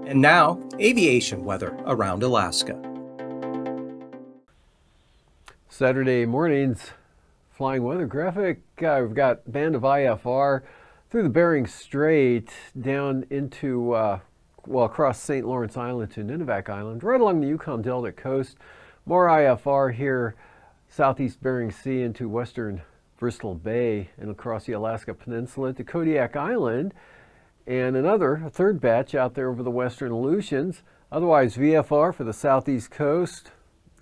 And now, aviation weather around Alaska. Saturday morning's flying weather graphic. We've got band of IFR through the Bering Strait down into, across St. Lawrence Island to Nunivak Island, right along the Yukon Delta coast. More IFR here, southeast Bering Sea into western Bristol Bay and across the Alaska Peninsula to Kodiak Island. And a third batch out there over the western Aleutians. Otherwise, VFR for the southeast coast,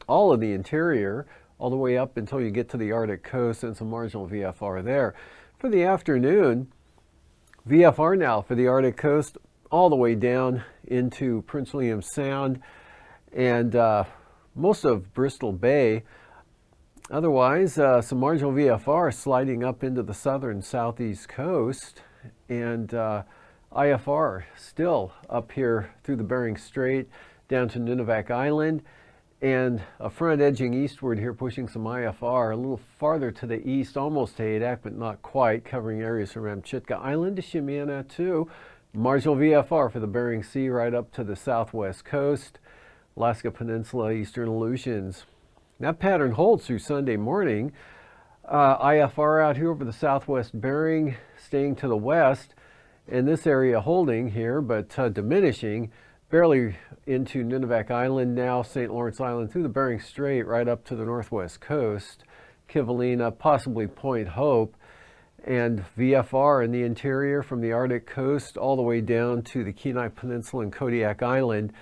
all of the interior, all the way up until you get to the Arctic coast, and some marginal VFR there. For the afternoon, VFR now for the Arctic coast, all the way down into Prince William Sound and most of Bristol Bay. Otherwise, some marginal VFR sliding up into the southern southeast coast, and IFR still up here through the Bering Strait down to Nunivak Island, and a front edging eastward here pushing some IFR a little farther to the east, almost to Adak, but not quite, covering areas from Amchitka Island to Shimianatu. Marginal VFR for the Bering Sea right up to the southwest coast, Alaska Peninsula, eastern Aleutians. That pattern holds through Sunday morning. IFR out here over the southwest Bering, staying to the west, and this area holding here, but diminishing, barely into Nunivak Island now, St. Lawrence Island, through the Bering Strait, right up to the northwest coast, Kivalina, possibly Point Hope, and VFR in the interior from the Arctic coast all the way down to the Kenai Peninsula and Kodiak Island.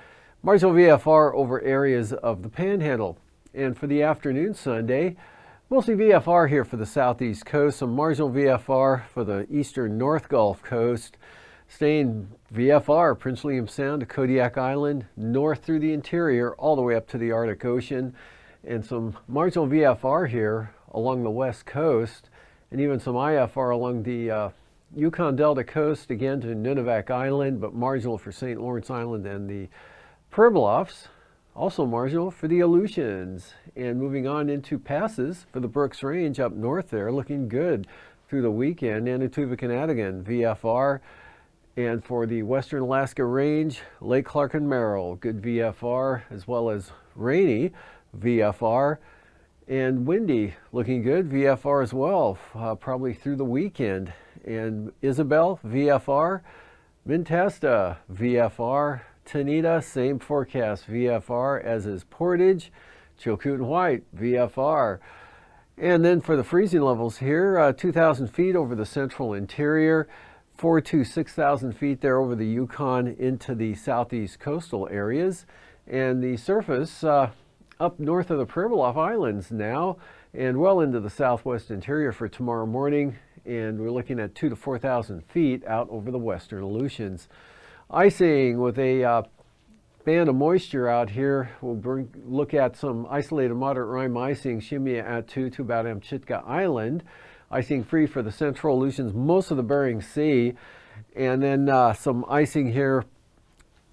Marginal VFR over areas of the Panhandle. And for the afternoon Sunday, mostly VFR here for the southeast coast, some marginal VFR for the eastern North Gulf Coast, staying VFR, Prince William Sound to Kodiak Island, north through the interior, all the way up to the Arctic Ocean, and some marginal VFR here along the west coast, and even some IFR along the Yukon Delta coast, again to Nunivak Island, but marginal for St. Lawrence Island and the Pribilofs. Also marginal for the Aleutians. And moving on into passes for the Brooks Range up north there, looking good through the weekend. Nanutuvik and Adigan, VFR. And for the Western Alaska Range, Lake Clark and Merrill, good VFR, as well as rainy VFR. And windy, looking good, VFR as well, probably through the weekend. And Isabel, VFR. Mintesta, VFR. Tanita, same forecast, VFR, as is Portage. Chilkoot and White, VFR. And then for the freezing levels here, 2,000 feet over the central interior, 4,000 to 6,000 feet there over the Yukon into the southeast coastal areas. And the surface up north of the Pribilof Islands now, and well into the southwest interior for tomorrow morning. And we're looking at 2,000 to 4,000 feet out over the western Aleutians. Icing with a band of moisture out here. We'll look at some isolated moderate rime icing, Shimianatu to about Amchitka Island. Icing free for the central Aleutians, most of the Bering Sea. And then some icing here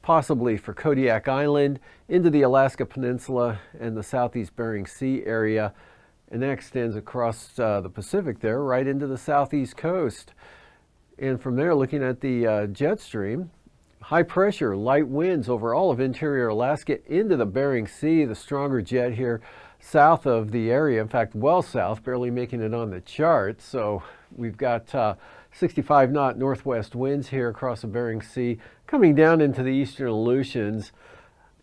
possibly for Kodiak Island into the Alaska Peninsula and the southeast Bering Sea area. And that extends across the Pacific there, right into the southeast coast. And from there, looking at the jet stream, high pressure, light winds over all of interior Alaska into the Bering Sea. The stronger jet here south of the area, in fact, well south, barely making it on the chart. So we've got 65 knot northwest winds here across the Bering Sea, coming down into the eastern Aleutians.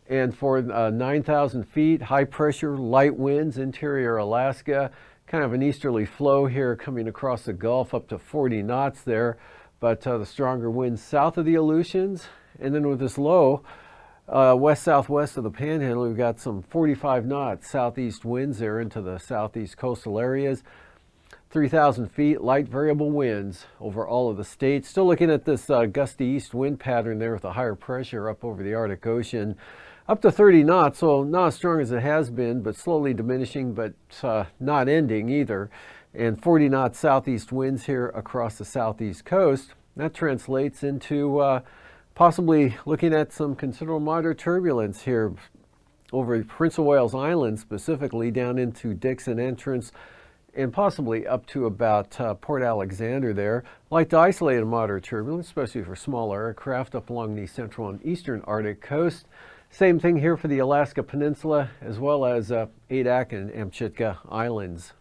And for 9,000 feet, high pressure, light winds, interior Alaska, kind of an easterly flow here coming across the Gulf up to 40 knots there. But the stronger winds south of the Aleutians, and then with this low west-southwest of the Panhandle, we've got some 45 knots southeast winds there into the southeast coastal areas. 3,000 feet, light variable winds over all of the states. Still looking at this gusty east wind pattern there with a higher pressure up over the Arctic Ocean. Up to 30 knots, so not as strong as it has been, but slowly diminishing, but not ending either. And 40 knot southeast winds here across the southeast coast. That translates into possibly looking at some considerable moderate turbulence here over Prince of Wales Island, specifically down into Dixon Entrance and possibly up to about Port Alexander there. Like to isolate a moderate turbulence, especially for smaller aircraft up along the central and eastern Arctic coast. Same thing here for the Alaska Peninsula, as well as Adak and Amchitka Islands.